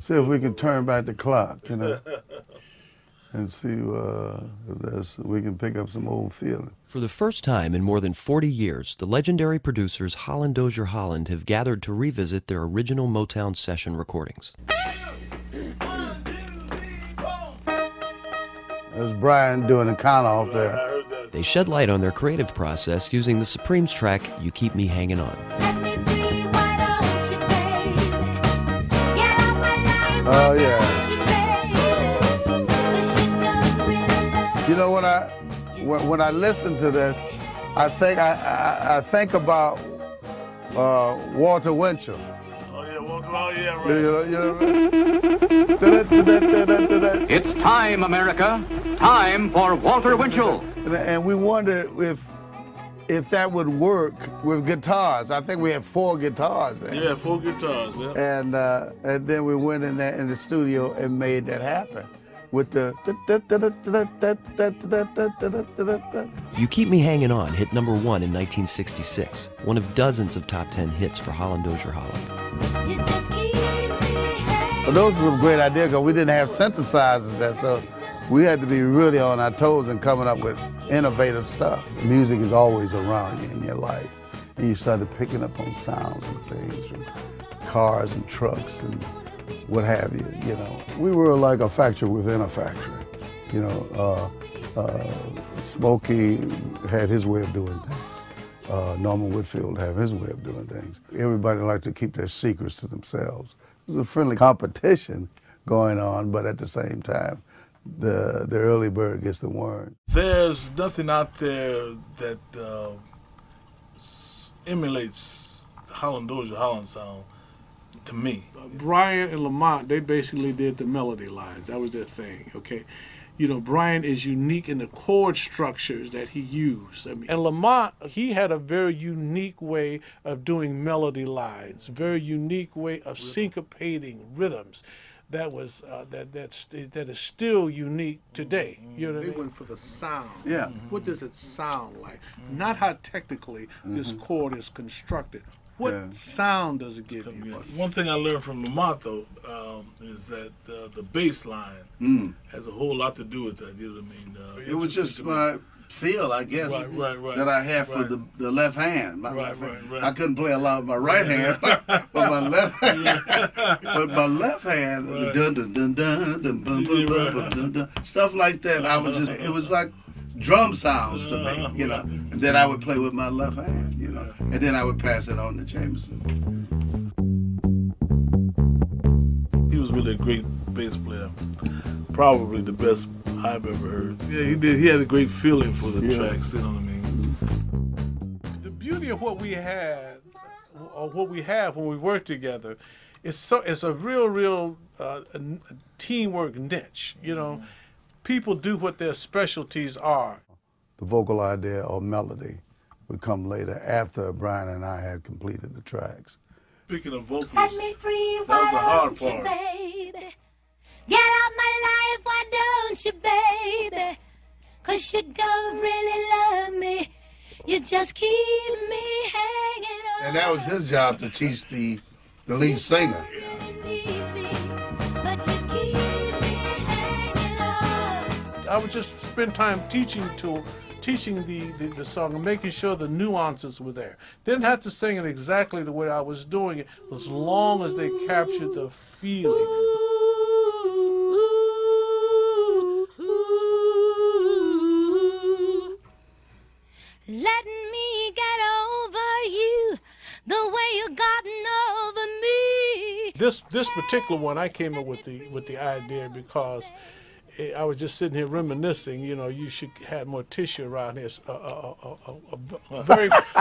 see if we can turn back the clock, you know, and see if we can pick up some old feeling. For the first time in more than 40 years, the legendary producers Holland-Dozier-Holland have gathered to revisit their original Motown session recordings. There's Brian doing the count-off there. They shed light on their creative process using the Supremes track, You Keep Me Hanging On. Oh, yeah. You know, when I listen to this, I think about Walter Winchell. Oh, yeah, Walter, oh, yeah, right. It's time, America. Time for Walter Winchell. And we wondered if that would work with guitars. I think we had 4 guitars there. Yeah, 4 guitars, yeah. And then we went in there in the studio and made that happen with the. You Keep Me Hanging On hit #1 in 1966, one of dozens of top 10 hits for Holland-Dozier-Holland. Well, those are some great ideas because we didn't have synthesizers there, so we had to be really on our toes and coming up with innovative stuff. Music is always around you in your life, and you started picking up on sounds and things from cars and trucks and what have you, you know. We were like a factory within a factory, you know. Smokey had his way of doing things. Norman Whitfield had his way of doing things. Everybody liked to keep their secrets to themselves. There's a friendly competition going on, but at the same time, the early bird gets the worm. There's nothing out there that emulates the Holland-Dozier-Holland sound to me. Brian and Lamont, they basically did the melody lines. That was their thing, okay? You know, Brian is unique in the chord structures that he used. I mean, and Lamont, he had a very unique way of doing melody lines, very unique way of syncopating rhythms. That was that is still unique today. You know, they went for the sound. Yeah. What does it sound like? Not how technically this chord is constructed. What sound does it give you? One thing I learned from Lamont, though, is that the bass line has a whole lot to do with that. You know what I mean? It was just my feel, I guess, that I had for the left hand. My left hand. I couldn't play a lot with my right hand, but my left hand. But my left hand, dun dun dun dun dun dun dun dun dun, stuff like that. I was just, it was like drum sounds to me, you know. And then I would play with my left hand, you know, and then I would pass it on to Jameson. He was really a great bass player. Probably the best I've ever heard. Yeah, he did. He had a great feeling for the tracks. You know what I mean? The beauty of what we had, or what we have when we work together, it's a real teamwork niche. You know, people do what their specialties are. The vocal idea or melody would come later after Brian and I had completed the tracks. Speaking of vocals, set me free, that was the hard you, part. Baby? Get out my life, why don't you, baby? 'Cause you don't really love me. You just keep me hanging on. And that was his job to teach the lead singer. I would just spend time teaching the song and making sure the nuances were there. Didn't have to sing it exactly the way I was doing it, as long as they captured the feeling. Letting me get over you the way you gotten over me. This particular one, I came up with the idea because I was just sitting here reminiscing. You know, you should have more tissue around here.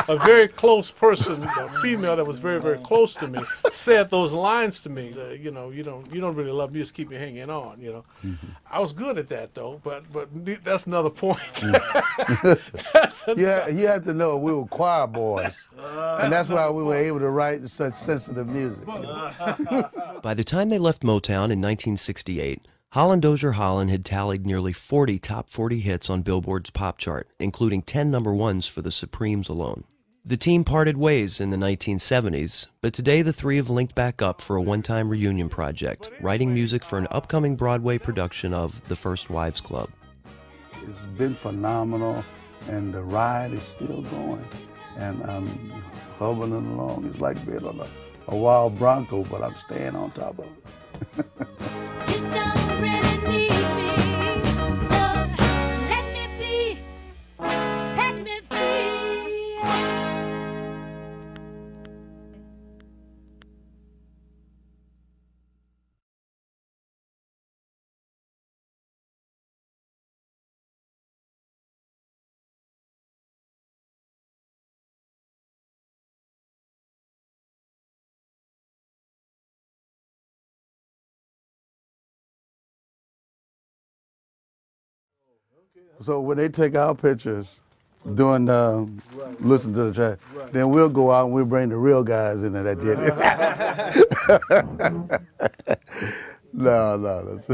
A very close person, a female that was very close to me, said those lines to me. You know, you don't really love me, just keep me hanging on. You know, I was good at that though, but that's another point. Yeah, you have to know we were choir boys, and that's why we were able to write such sensitive music. You know? By the time they left Motown in 1968, Holland-Dozier-Holland had tallied nearly 40 top 40 hits on Billboard's pop chart, including 10 #1s for the Supremes alone. The team parted ways in the 1970s, but today the three have linked back up for a one-time reunion project, writing music for an upcoming Broadway production of The First Wives Club. It's been phenomenal, and the ride is still going. And I'm hubbing along. It's like being on a wild bronco, but I'm staying on top of it. You don't really need me, so let me be, set me free. So when they take our pictures, doing listen to the track, then we'll go out and we'll bring the real guys in there that did it. No, that's